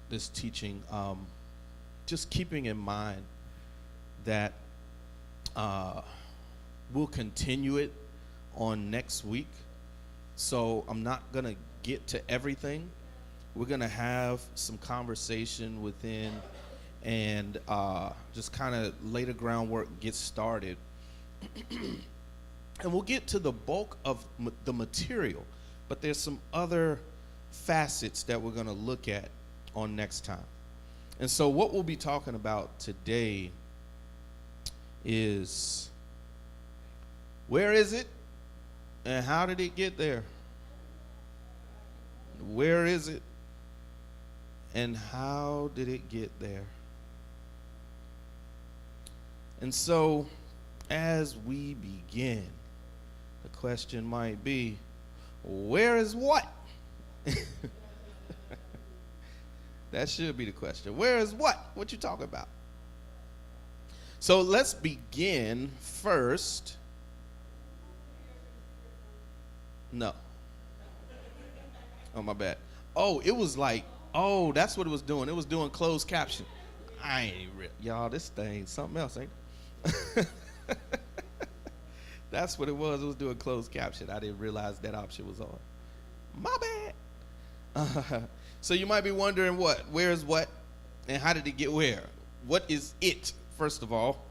this teaching, just keeping in mind that we'll continue it on next week. So I'm not going to get to everything. We're going to have some conversation within and just kind of lay the groundwork, get started. And we'll get to the bulk of the material, but there's some other facets that we're going to look at on next time. And so what we'll be talking about today is, where is it and how did it get there? Where is it and how did it get there? And so as we begin, the question might be, where is what? That should be the question. Where is what? What you talking about? So let's begin first. No. Oh, my bad. Oh, it was like, oh, that's what it was doing. It was doing closed caption. I ain't real. Y'all, this thing, something else, ain't it? That's what it was. It was doing closed caption. I didn't realize that option was on. My bad. So you might be wondering where is what, and how did it get where? What is it, first of all?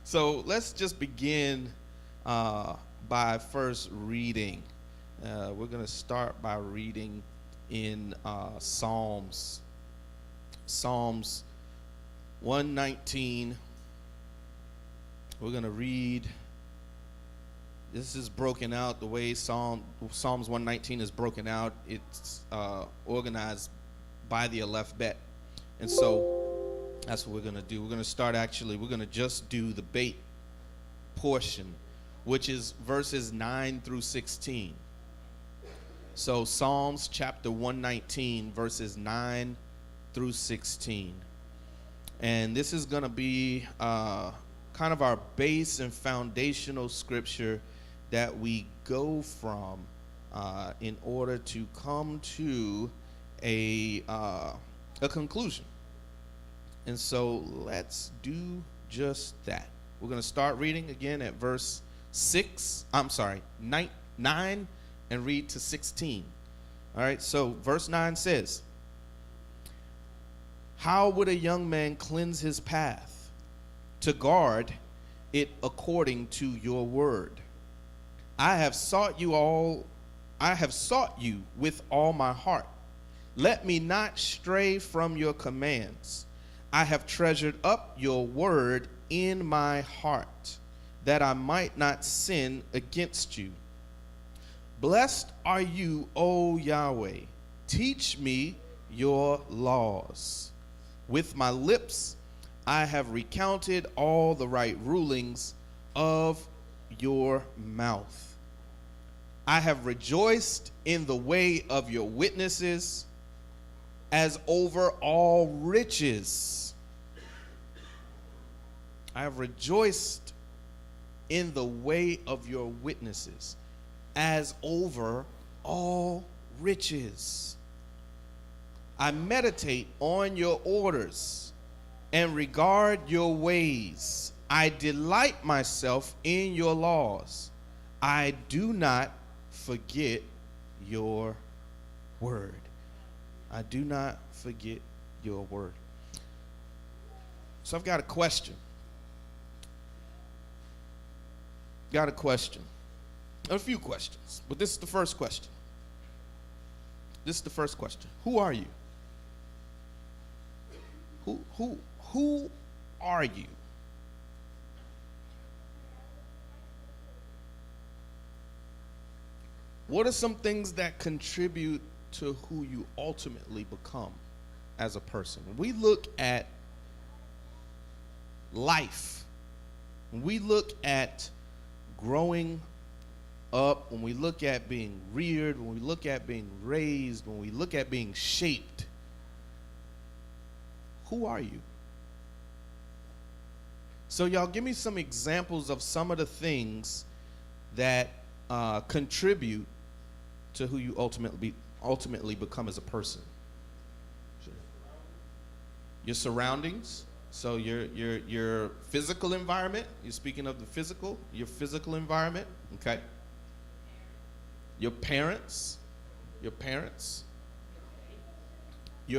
So let's just begin by first reading. We're going to start by reading in Psalms 119. We're going to read. This is broken out the way Psalms 119 is broken out. It's organized by the alphabet. And so that's what we're going to do. We're going to start we're going to just do the bait portion, which is verses 9 through 16. So Psalms chapter 119, verses 9 through 16. And this is going to be kind of our base and foundational scripture that we go from in order to come to a conclusion. And so let's do just that. We're going to start reading again at verse 9 and read to 16. All right, so verse 9 says, "How would a young man cleanse his path? To guard it according to your word. I have sought you with all my heart. Let me not stray from your commands. I have treasured up your word in my heart, that I might not sin against you. Blessed are you, O Yahweh. Teach me your laws. With my lips I have recounted all the right rulings of your mouth. I have rejoiced in the way of your witnesses as over all riches. I have rejoiced in the way of your witnesses as over all riches. I meditate on your orders and regard your ways. I delight myself in your laws. I do not forget your word. I do not forget your word. So I've got a question. A few questions, but this is the first question. Who are you? Who are you? What are some things that contribute to who you ultimately become as a person? When we look at life, when we look at growing up, when we look at being reared, when we look at being raised, when we look at being shaped, who are you? So y'all give me some examples of some of the things that contribute to who you ultimately become as a person. your surroundings. So your physical environment. You're speaking of the physical, your physical environment. Okay. Your parents, your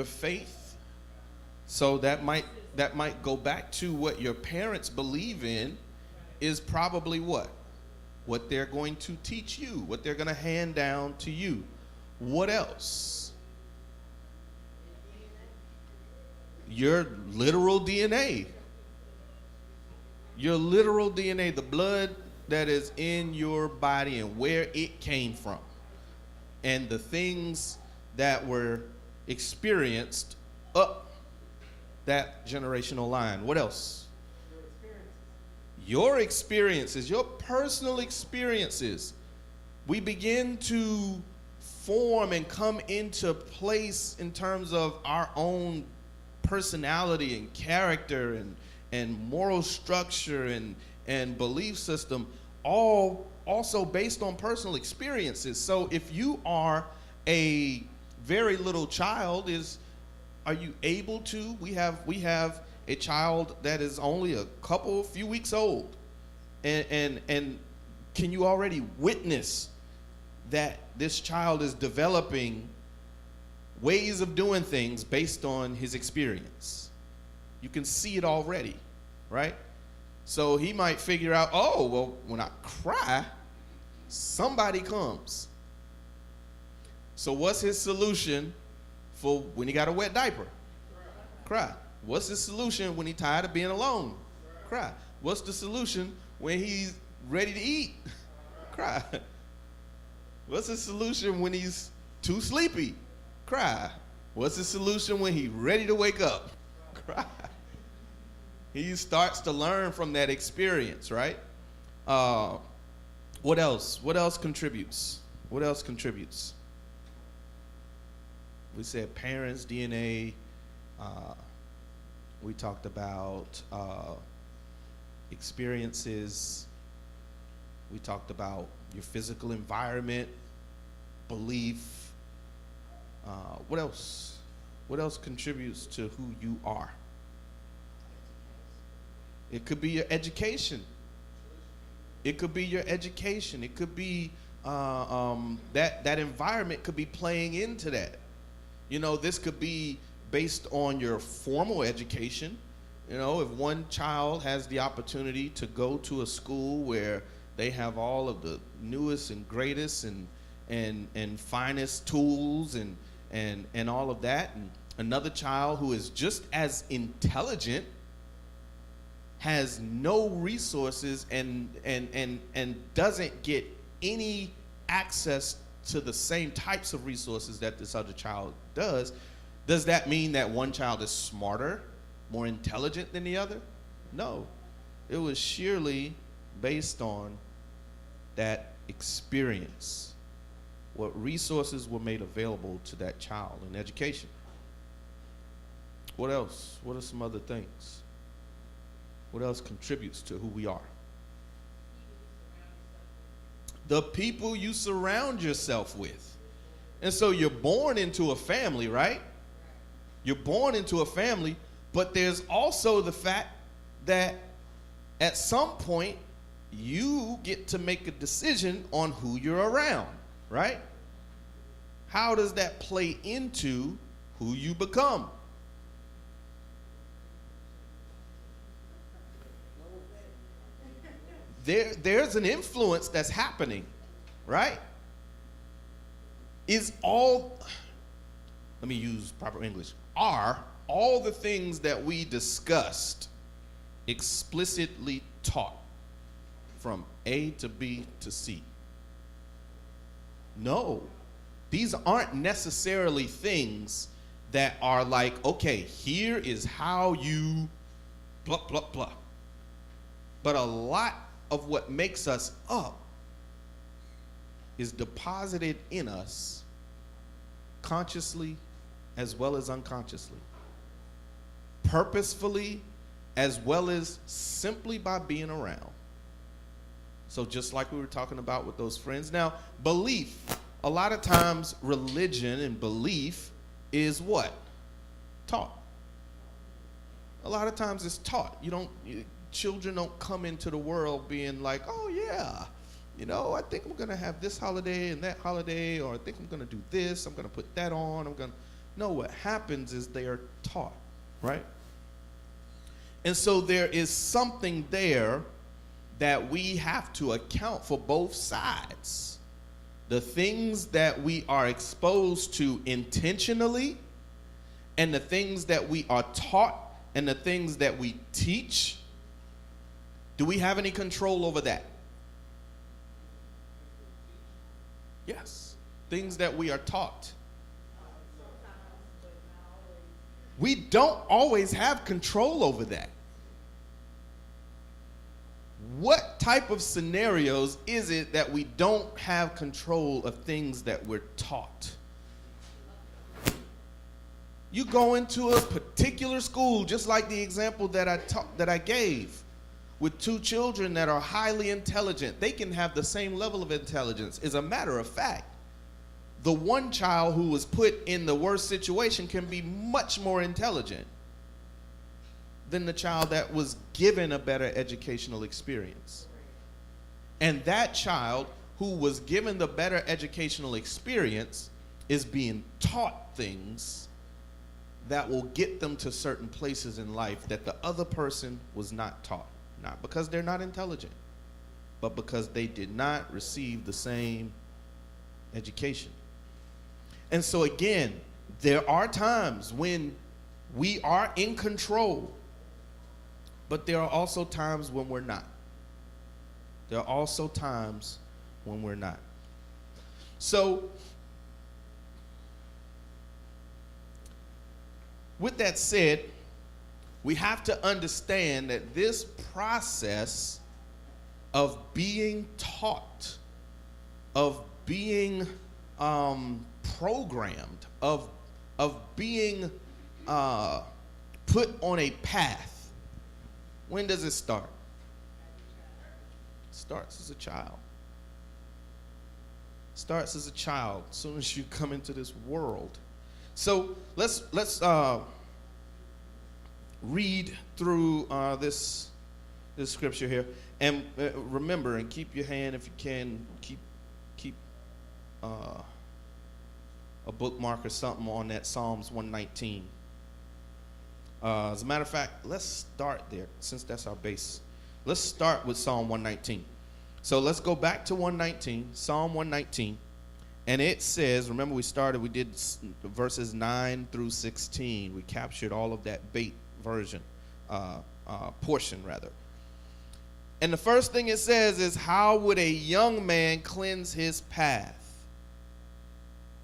faith. So that might go back to what your parents believe in is probably what they're going to teach you, what they're going to hand down to you. What else? Your literal DNA. Your literal DNA, the blood that is in your body and where it came from. And the things that were experienced up that generational line. What else? Your experiences, your personal experiences. We begin to form and come into place in terms of our own personality and character and moral structure and belief system, all also based on personal experiences. So if you are a very little child, are you able to? We have a child that is only a few weeks old, and can you already witness that this child is developing ways of doing things based on his experience? You can see it already, right? So he might figure out, oh, well, when I cry, somebody comes. So what's his solution for when he got a wet diaper? Cry. What's his solution when he's tired of being alone? Cry. What's the solution when he's ready to eat? Cry. What's the solution when he's too sleepy? Cry. What's the solution when he's ready to wake up? Cry. He starts to learn from that experience, right? What else? What else contributes? What else contributes? We said parents, DNA. We talked about experiences. We talked about your physical environment, belief. What else? What else contributes to who you are? It could be your education. It could be your education. It could be that environment could be playing into that. You know, this could be based on your formal education. You know, if one child has the opportunity to go to a school where they have all of the newest and greatest and finest tools and all of that, and another child who is just as intelligent has no resources and doesn't get any access to the same types of resources that this other child does that mean that one child is smarter, more intelligent than the other? No. It was sheerly based on that experience, what resources were made available to that child in education. What else? What are some other things? What else contributes to who we are? The people you surround yourself with. And so you're born into a family, right? You're born into a family, but there's also the fact that at some point you get to make a decision on who you're around, right? How does that play into who you become? There's an influence that's happening, right? Let me use proper English. Are all the things that we discussed explicitly taught from A to B to C? No. These aren't necessarily things that are like, okay, here is how you blah, blah, blah. But a lot of what makes us up is deposited in us consciously as well as unconsciously, purposefully as well as simply by being around. So just like we were talking about with those friends. Now, belief, a lot of times religion and belief is what? Taught. A lot of times it's taught. Children don't come into the world being like, oh yeah, I think I'm going to have this holiday and that holiday, or I think I'm going to do this, I'm going to put that on, No, what happens is they are taught, right? And so there is something there that we have to account for both sides. The things that we are exposed to intentionally, and the things that we are taught, and the things that we teach. Do we have any control over that? Yes. Things that we are taught. We don't always have control over that. What type of scenarios is it that we don't have control of things that we're taught? You go into a particular school, just like the example that I gave, with two children that are highly intelligent. They can have the same level of intelligence. As a matter of fact, the one child who was put in the worst situation can be much more intelligent than the child that was given a better educational experience. And that child who was given the better educational experience is being taught things that will get them to certain places in life that the other person was not taught. Not because they're not intelligent, but because they did not receive the same education. And so again, there are times when we are in control, but there are also times when we're not. There are also times when we're not. So, with that said, we have to understand that this process of being taught, of being programmed, of being put on a path, when does it start? It starts as a child. Starts as a child, as soon as you come into this world. So let's read through this scripture here, and remember, and keep your hand, if you can, keep a bookmark or something on that Psalms 119. As a matter of fact, let's start there, since that's our base. Let's start with Psalm 119. So let's go back to 119, Psalm 119. And it says, remember we did verses 9 through 16. We captured all of that bait version, portion rather. And the first thing it says is, how would a young man cleanse his path?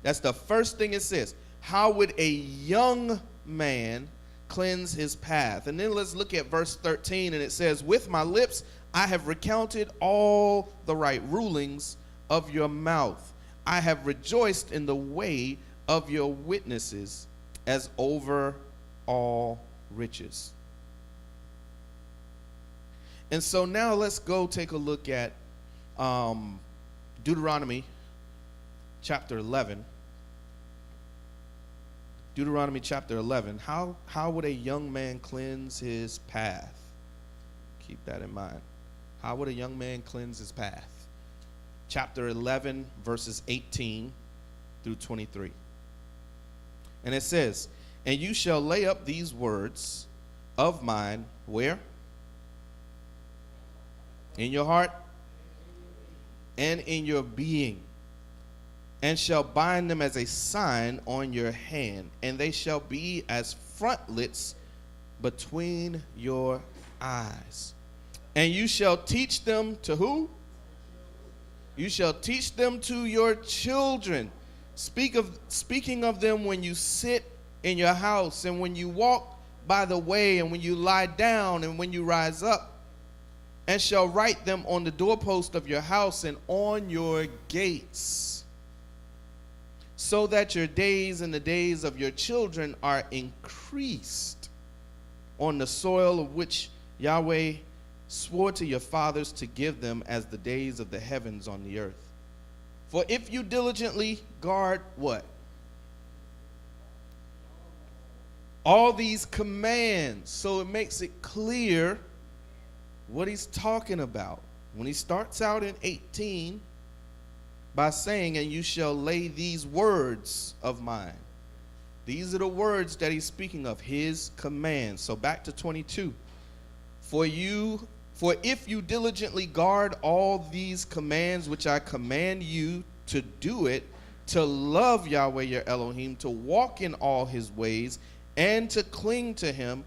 That's the first thing it says. How would a young man cleanse his path? And then let's look at verse 13, and it says, with my lips I have recounted all the right rulings of your mouth. I have rejoiced in the way of your witnesses as over all riches. And so now let's go take a look at Deuteronomy chapter 11. Deuteronomy chapter 11. How would a young man cleanse his path? Keep that in mind. How would a young man cleanse his path? Chapter 11, verses 18 through 23. And it says, and you shall lay up these words of mine, where? In your heart and in your being, and shall bind them as a sign on your hand, and they shall be as frontlets between your eyes. And you shall teach them to who? You shall teach them to your children, speaking of them when you sit in your house, and when you walk by the way, and when you lie down, and when you rise up, and shall write them on the doorpost of your house and on your gates, so that your days and the days of your children are increased on the soil of which Yahweh swore to your fathers to give them, as the days of the heavens on the earth. For if you diligently guard what? All these commands. So it makes it clear what he's talking about. When he starts out in 18 by saying, and you shall lay these words of mine. These are the words that he's speaking of, his commands. So back to 22. For if you diligently guard all these commands which I command you to do it, to love Yahweh your Elohim, to walk in all his ways, and to cling to him,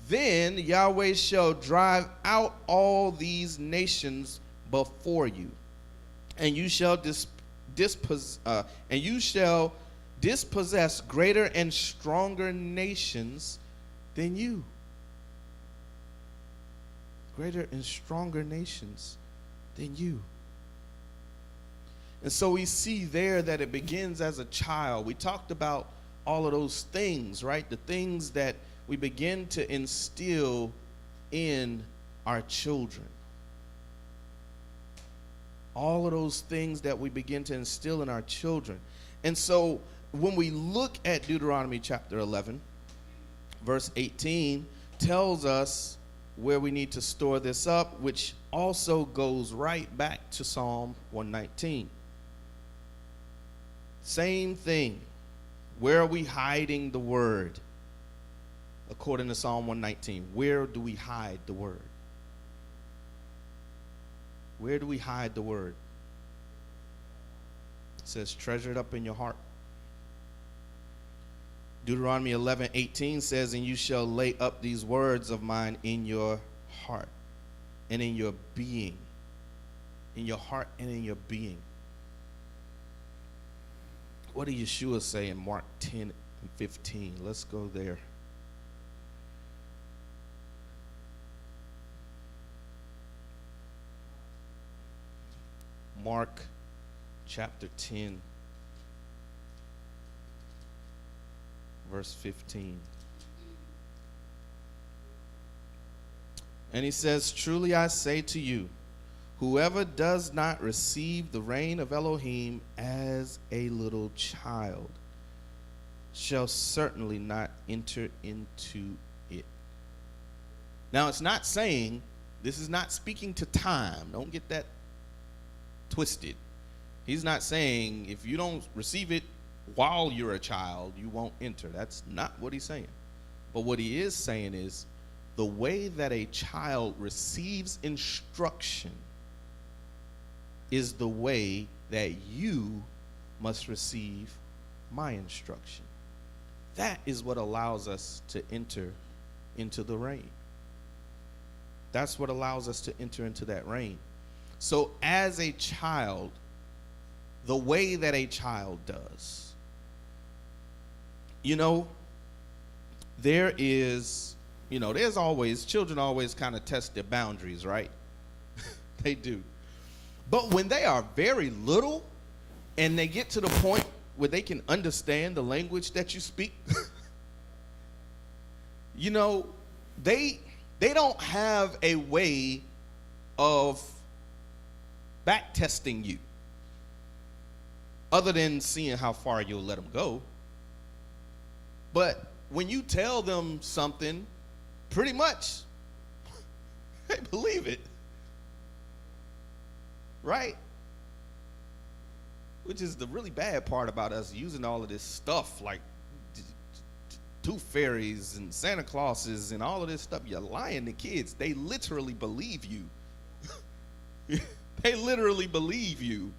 then Yahweh shall drive out all these nations before you, and you shall dispossess greater and stronger nations than you. Greater and stronger nations than you. And so we see there that it begins as a child. We talked about all of those things, right? The things that we begin to instill in our children. All of those things that we begin to instill in our children. And so when we look at Deuteronomy chapter 11, verse 18 tells us where we need to store this up, which also goes right back to Psalm 119. Same thing. Where are we hiding the word? According to Psalm 119, where do we hide the word? Where do we hide the word? It says, treasure it up in your heart. Deuteronomy 11:18 says, and you shall lay up these words of mine in your heart and in your being. In your heart and in your being. What did Yeshua say in Mark 10:15? Let's go there. Mark chapter 10, verse 15. And he says, truly I say to you, whoever does not receive the reign of Elohim as a little child shall certainly not enter into it. Now it's not saying, this is not speaking to time. Don't get that twisted. He's not saying if you don't receive it while you're a child, you won't enter. That's not what he's saying. But what he is saying is the way that a child receives instruction is the way that you must receive my instruction. That is what allows us to enter into the reign. That's what allows us to enter into that reign. So as a child, the way that a child does, there's always, children always kind of test their boundaries, right? They do. But when they are very little and they get to the point where they can understand the language that you speak, they don't have a way of back testing you other than seeing how far you'll let them go. But when you tell them something, pretty much they believe it, right? Which is the really bad part about us using all of this stuff like tooth fairies and Santa Clauses and all of this stuff. You're lying to kids. They literally believe you. They literally believe you.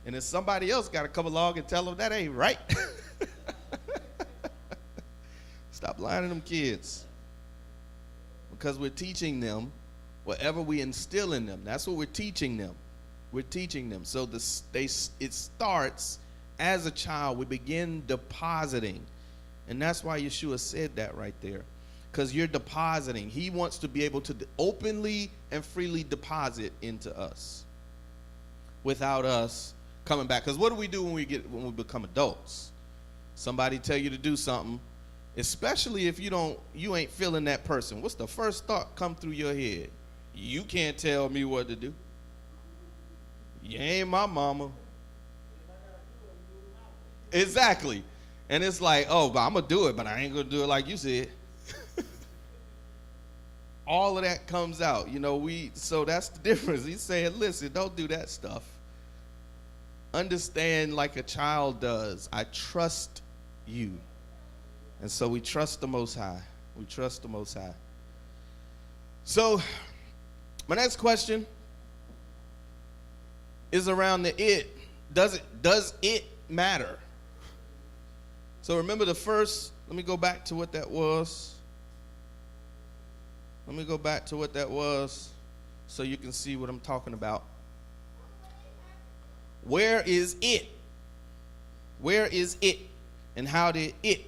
And if somebody else got to come along and tell them that ain't right, stop lying to them kids. Because we're teaching them whatever we instill in them. That's what we're teaching them. We're teaching them. So it starts as a child. We begin depositing. And that's why Yeshua said that right there. Because you're depositing. He wants to be able to openly and freely deposit into us without us coming back. Because what do we do when we become adults? Somebody tell you to do something, especially if you ain't feeling that person. What's the first thought come through your head? You can't tell me what to do. You ain't my mama. Exactly. And it's like, oh, but I'm going to do it, but I ain't going to do it like you said. All of that comes out. So that's the difference. He's saying, listen, don't do that stuff. Understand like a child does. I trust you. And so we trust the Most High. We trust the Most High. So my next question is around the it. Does it matter? So remember let me go back to what that was. So you can see what I'm talking about. Where is it? Where is it? And how did it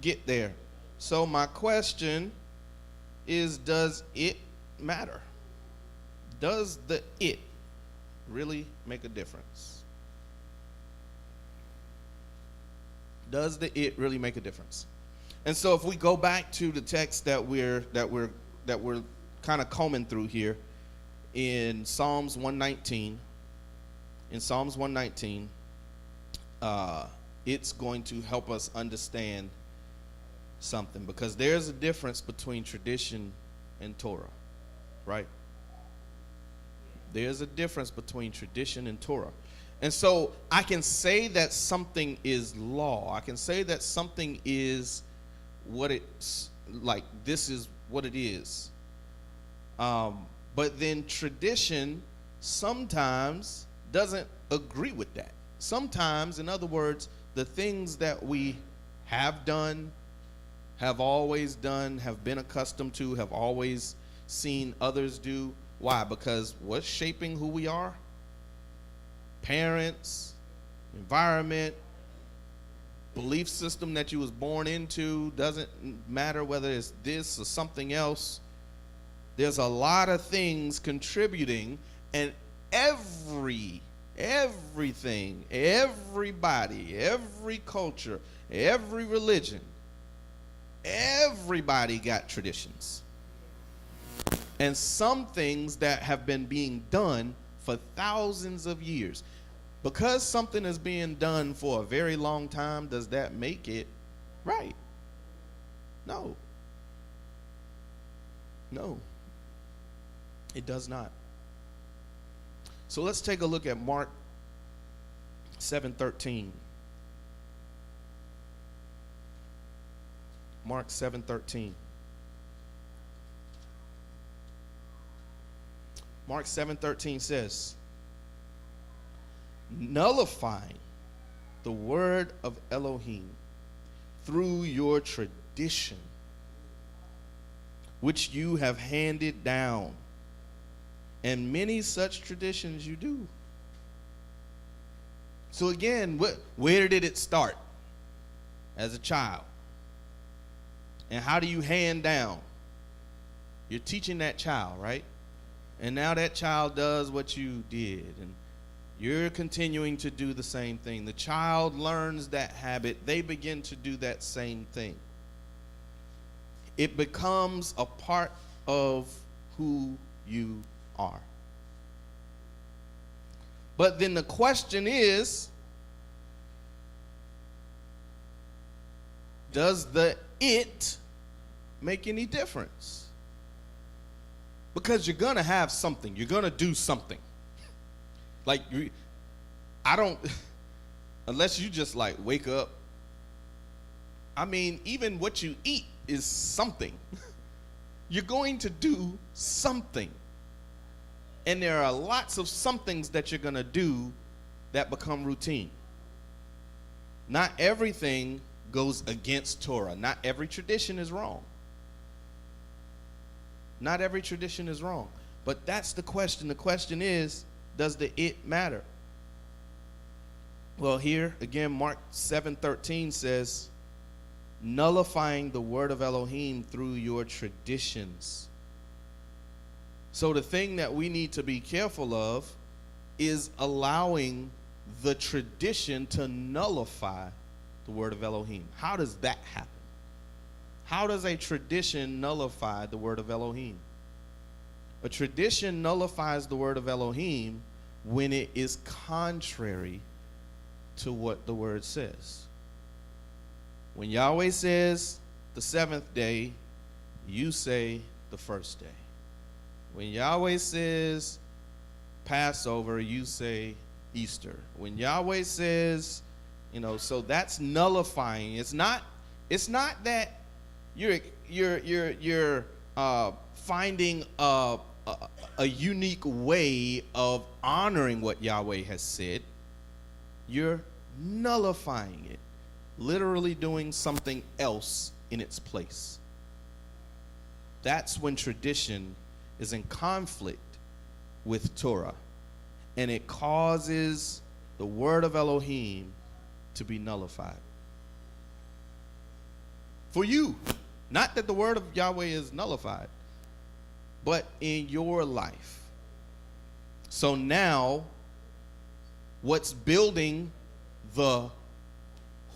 get there? So my question is, does it matter? Does the it really make a difference? Does the it really make a difference? And so if we go back to the text that we're kind of combing through here in Psalms 119, it's going to help us understand something, because there's a difference between tradition and Torah, right? There's a difference between tradition and Torah. And so I can say that something is law. I can say that something is what it's like, this is what it is. But then tradition sometimes doesn't agree with that. Sometimes, in other words, the things that we have done, have always done, have been accustomed to, have always seen others do. Why? Because what's shaping who we are? Parents, environment, belief system that you was born into. Doesn't matter whether it's this or something else. There's a lot of things contributing, and everything, everybody, every culture, every religion, everybody got traditions. And some things that have been being done for thousands of years. Because something is being done for a very long time, does that make it right? No. No. It does not. So let's take a look at Mark 7:13. Mark 7:13. Mark 7:13 says, nullifying the word of Elohim through your tradition, which you have handed down. And many such traditions you do. So again, where did it start? As a child. And how do you hand down? You're teaching that child, right? And now that child does what you did, and you're continuing to do the same thing. The child learns that habit. They begin to do that same thing. It becomes a part of who you are. But then the question is, does the it make any difference? Because you're going to have something. You're going to do something. Like, unless you just like wake up. I mean, even what you eat is something. You're going to do something. And there are lots of somethings that you're going to do that become routine. Not everything goes against Torah. Not every tradition is wrong. Not every tradition is wrong. But that's the question. The question is, does the it matter? Well, here again, Mark 7:13 says, nullifying the word of Elohim through your traditions. So the thing that we need to be careful of is allowing the tradition to nullify the word of Elohim. How does that happen? How does a tradition nullify the word of Elohim? A tradition nullifies the word of Elohim when it is contrary to what the word says. When Yahweh says the seventh day, you say the first day. When Yahweh says Passover, you say Easter. When Yahweh says, so that's nullifying. It's not that you're finding a unique way of honoring what Yahweh has said. You're nullifying it, literally doing something else in its place. That's when tradition is in conflict with Torah, and it causes the word of Elohim to be nullified. For you, not that the word of Yahweh is nullified, but in your life. So now, what's building the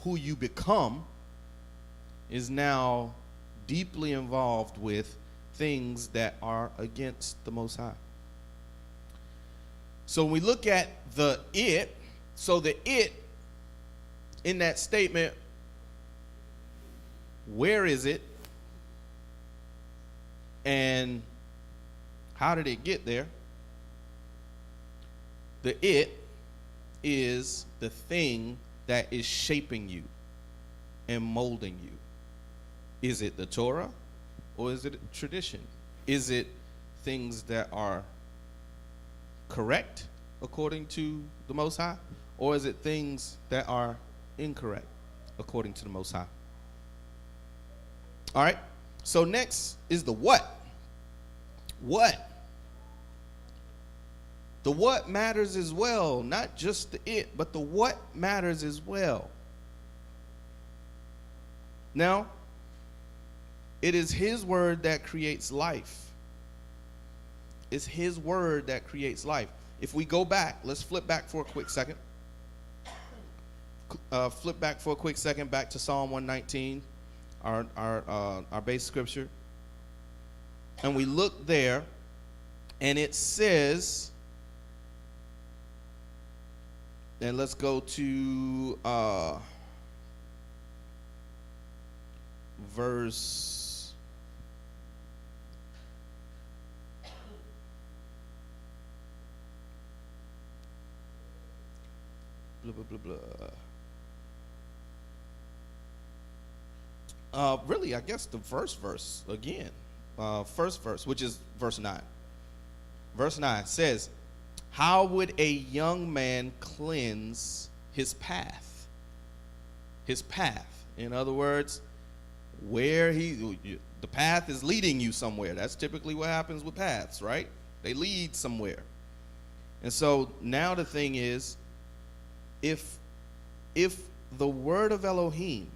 who you become is now deeply involved with things that are against the Most High. So when we look at the it in that statement, where is it? And how did it get there? The it is the thing that is shaping you and molding you. Is it the Torah or is it tradition? Is it things that are correct according to the Most High, or is it things that are incorrect according to the Most High? All right, so next is the what. What? The what matters as well, not just the it, but the what matters as well. Now, it is his word that creates life. It's his word that creates life. If we go back, let's flip back for a quick second. Back to Psalm 119, our base scripture. And we look there, and it says, and let's go to verse blah, blah, blah, blah. Really, I guess the first verse again. First verse, which is verse 9. Verse 9 says, how would a young man cleanse his path? His path. In other words, the path is leading you somewhere. That's typically what happens with paths, right? They lead somewhere. And so now the thing is, if the word of Elohim,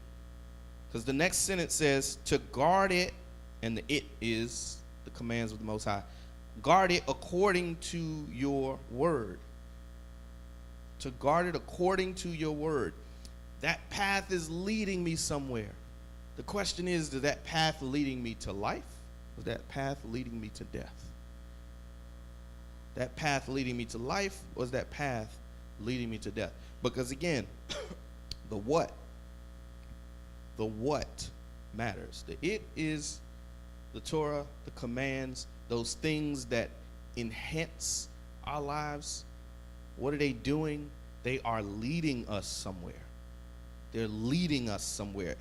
because the next sentence says to guard it, and the it is the commands of the Most High. Guard it according to your word. To guard it according to your word. That path is leading me somewhere. The question is that path leading me to life? Or is that path leading me to death? That path leading me to life, or is that path leading me to death? Because again, the what matters. The it is the Torah, the commands, those things that enhance our lives. What are they doing? They are leading us somewhere. They're leading us somewhere.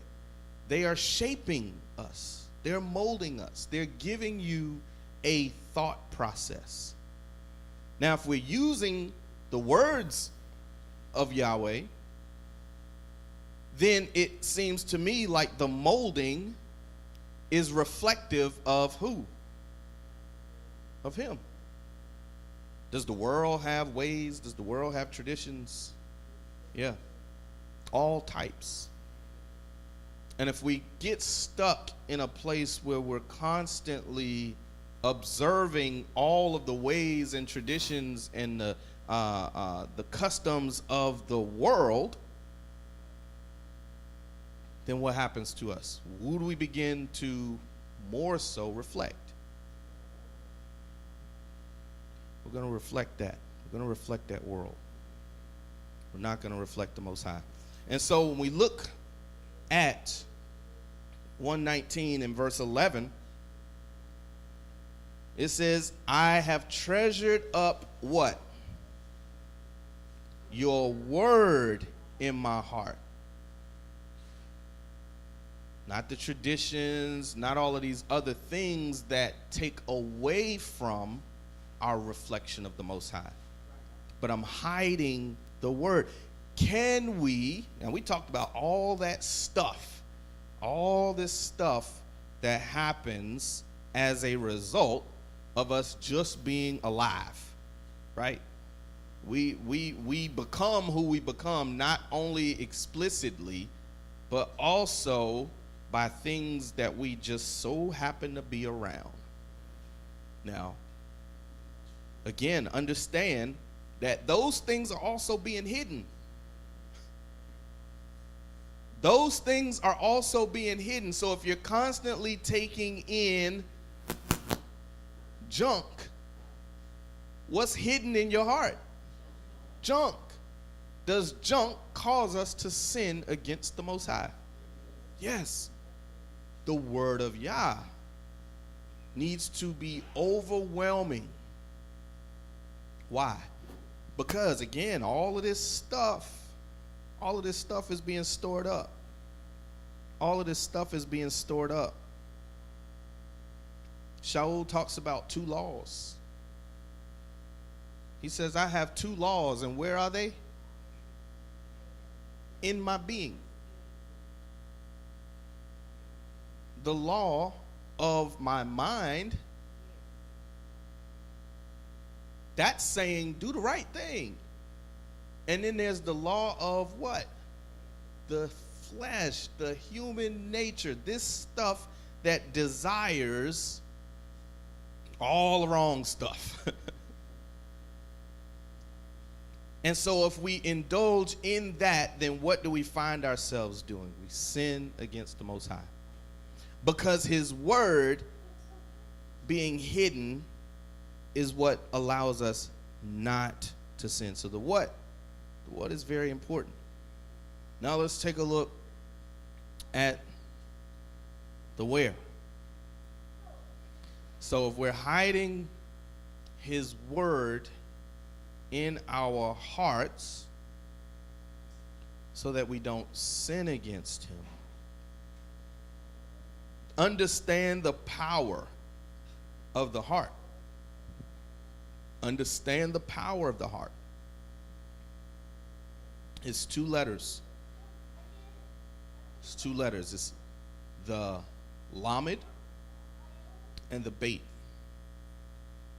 They are shaping us. They're molding us. They're giving you a thought process. Now, if we're using the words of Yahweh, then it seems to me like the molding is reflective of who? Of him. Does the world have ways? Does the world have traditions? Yeah. All types. And if we get stuck in a place where we're constantly observing all of the ways and traditions and the customs of the world, then what happens to us? Who do we begin to more so reflect? We're going to reflect that. We're going to reflect that world. We're not going to reflect the Most High. And so when we look at 119 in verse 11, it says, I have treasured up what? Your word in my heart. Not the traditions, not all of these other things that take away from our reflection of the Most High. But I'm hiding the word. Can we, and we talked about all that stuff, all this stuff that happens as a result of us just being alive, right? We become who we become, not only explicitly, but also by things that we just so happen to be around. Now, again, understand that those things are also being hidden. Those things are also being hidden. So if you're constantly taking in junk, what's hidden in your heart? Junk. Does junk cause us to sin against the Most High? Yes. The word of Yah needs to be overwhelming. Why? Because, again, all of this stuff is being stored up. All of this stuff is being stored up. Shaul talks about 2 laws. He says, I have 2 laws, and where are they? In my being. The law of my mind, that's saying do the right thing. And then there's the law of what? The flesh, the human nature, this stuff that desires all the wrong stuff. And so if we indulge in that, then what do we find ourselves doing? We sin against the Most High. Because his word being hidden is what allows us not to sin. So the what is very important. Now let's take a look at the where. So if we're hiding his word in our hearts so that we don't sin against him, understand the power of the heart. Understand the power of the heart. It's 2 letters. It's 2 letters. It's the lamed and the bait.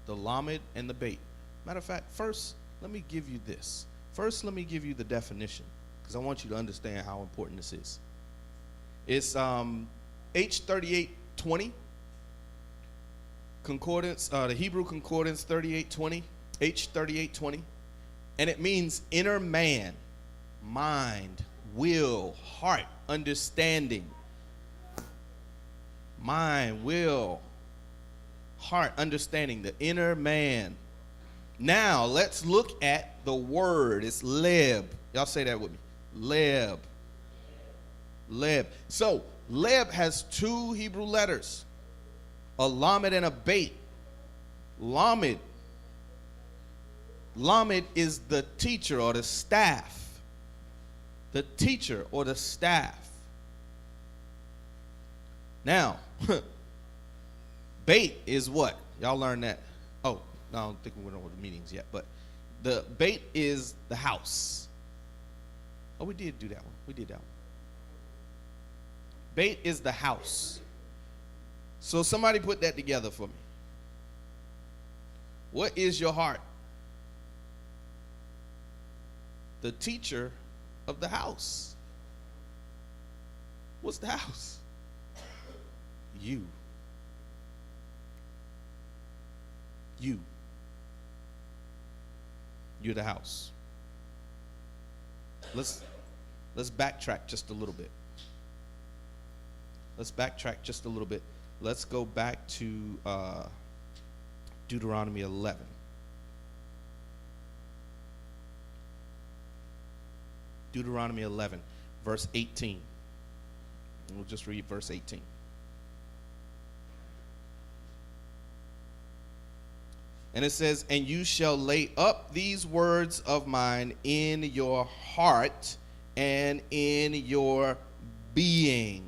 The lamed and the bait. Matter of fact, first, let me give you this. First, let me give you the definition, because I want you to understand how important this is. It's H3820 concordance, the Hebrew concordance 3820, H3820, and it means inner man, mind, will, heart, understanding. Mind, will, heart, understanding, the inner man. Now, let's look at the word. It's leb. Y'all say that with me. Leb. Leb. So, leb has 2 Hebrew letters, a lamed and a bait. Lamed. Lamed is the teacher or the staff. The teacher or the staff. Now, bait is what? Y'all learned that. Oh, no, I don't think we're going over the meetings yet, but the bait is the house. Oh, we did do that one. We did that one. Bait is the house. So somebody put that together for me. What is your heart? The teacher of the house. What's the house? You. You. You're the house. Let's backtrack just a little bit. Let's backtrack just a little bit. Let's go back to Deuteronomy 11. Deuteronomy 11, verse 18. We'll just read verse 18. And it says, and you shall lay up these words of mine in your heart and in your being.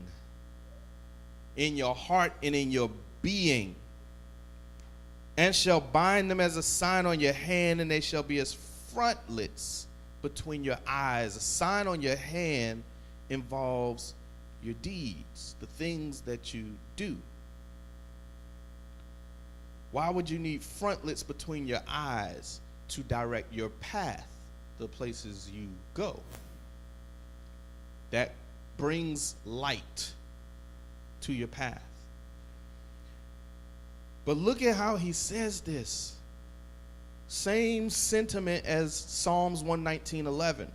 In your heart and in your being. And shall bind them as a sign on your hand, and they shall be as frontlets between your eyes. A sign on your hand involves your deeds, the things that you do. Why would you need frontlets between your eyes? To direct your path, the places you go. That brings light to your path. But look at how he says this. Same sentiment as Psalms 119:11.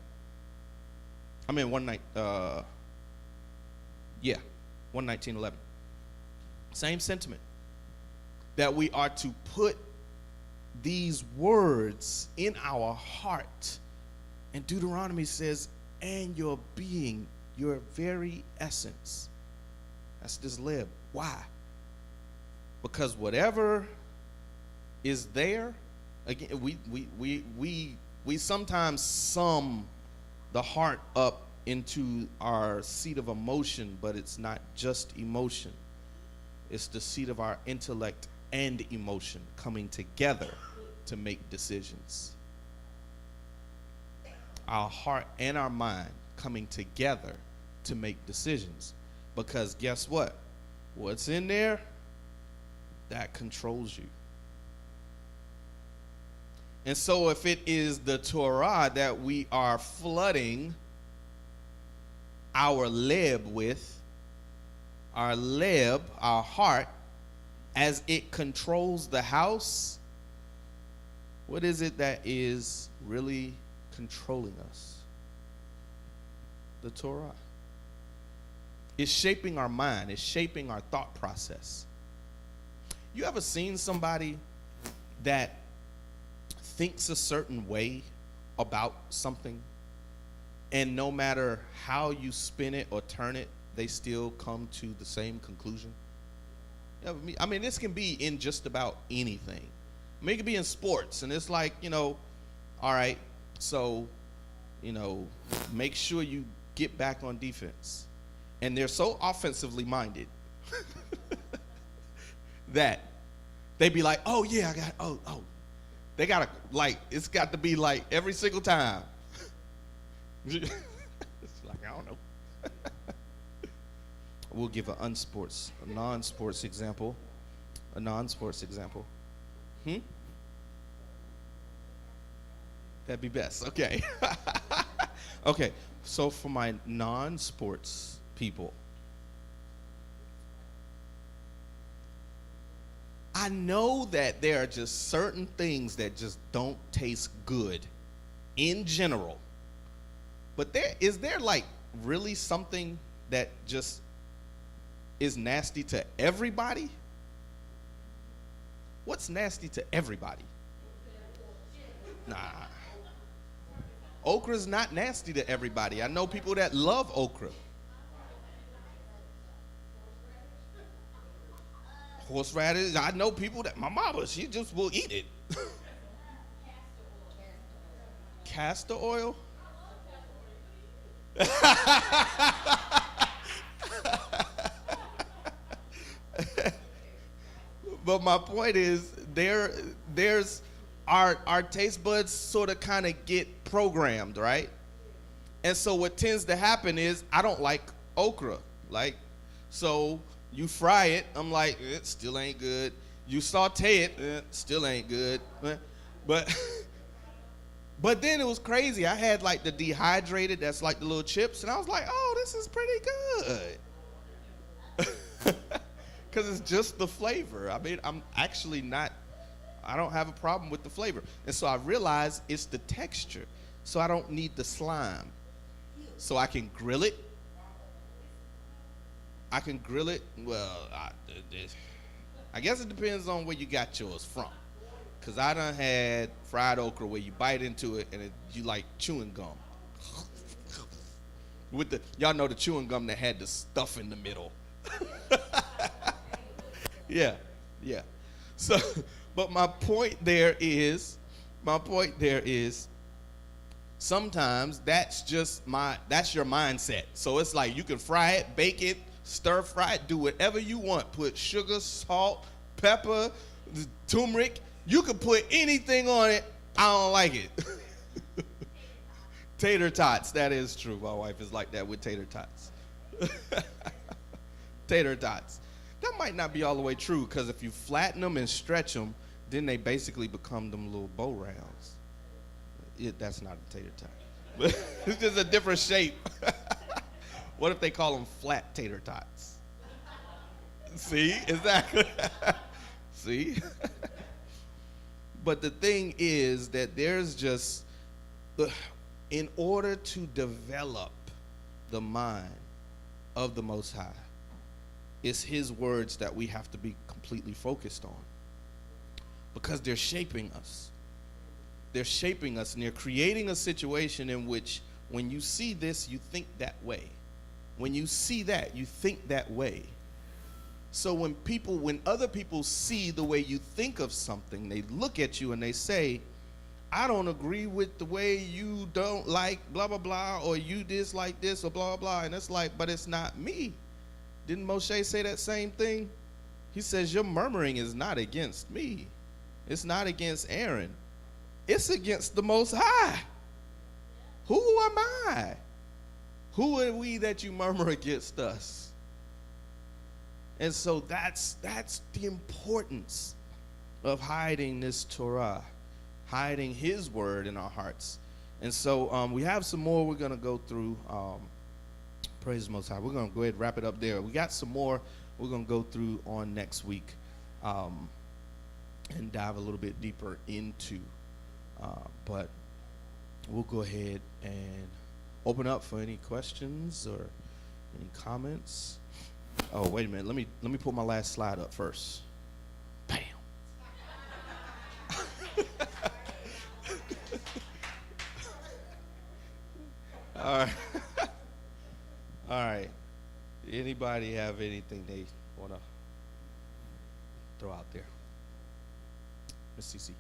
I mean 119:11. Same sentiment. That we are to put these words in our heart. And Deuteronomy says, and your being, your very essence. That's this lib. Why? Because whatever is there, again, we sometimes sum the heart up into our seat of emotion, but it's not just emotion. It's the seat of our intellect and emotion coming together to make decisions. Our heart and our mind coming together to make decisions. Because guess what? What's in there? That controls you. And so if it is the Torah that we are flooding our lib with, our lib, our heart, as it controls the house, what is it that is really controlling us? The Torah. It's shaping our mind. It's shaping our thought process. You ever seen somebody that thinks a certain way about something, and no matter how you spin it or turn it, they still come to the same conclusion? I mean, this can be in just about anything. I mean, it could be in sports, and it's like, all right, so, make sure you get back on defense. And they're so offensively minded that they be like, oh, yeah, they got to, like, it's got to be like every single time. It's like, I don't know. We'll give a non-sports example. A non-sports example. That'd be best. Okay. Okay. So for my non-sports people, I know that there are just certain things that just don't taste good in general. But is there like really something that just is nasty to everybody? What's nasty to everybody? Nah. Okra's not nasty to everybody. I know people that love okra. Horseradish, I know people that, my mama, she just will eat it. Castor oil? But my point is, there's our taste buds sort of kind of get programmed, right? And so what tends to happen is, I don't like okra. So you fry it, I'm like, it still ain't good. You saute it, still ain't good. But then it was crazy. I had like the dehydrated, that's like the little chips, and I was like, oh, this is pretty good. Because it's just the flavor. I mean, I don't have a problem with the flavor. And so I realized it's the texture. So I don't need the slime. So I can grill it. Well, I guess it depends on where you got yours from. Because I done had fried okra where you bite into it and you like chewing gum. With the y'all know the chewing gum that had the stuff in the middle. Yeah, yeah. So, but my point there is, sometimes that's your mindset. So it's like you can fry it, bake it, stir fry it, do whatever you want. Put sugar, salt, pepper, turmeric. You can put anything on it. I don't like it. Tater tots, that is true. My wife is like that with tater tots. Tater tots. That might not be all the way true, because if you flatten them and stretch them, then they basically become them little bow rounds. That's not a tater tot. But it's just a different shape. What if they call them flat tater tots? See? Exactly. See? But the thing is that there's just, in order to develop the mind of the Most High, it's his words that we have to be completely focused on, because they're shaping us. They're shaping us, and they're creating a situation in which when you see this, you think that way. When you see that, you think that way. So when other people see the way you think of something, they look at you and they say, I don't agree with the way you don't like blah, blah, blah, or you dislike this or blah, blah, blah. And it's like, but it's not me. Didn't Moshe say that same thing? He says, your murmuring is not against me. It's not against Aaron. It's against the Most High. Who am I? Who are we that you murmur against us? And so that's the importance of hiding this Torah, hiding his word in our hearts. And so we have some more we're going to go through. Praise the Most High. We're going to go ahead and wrap it up there. We got some more we're going to go through on next week and dive a little bit deeper into. But we'll go ahead and open up for any questions or any comments. Oh, wait a minute. Let me pull my last slide up first. Bam. All right. All right. Anybody have anything they want to throw out there? Miss CC.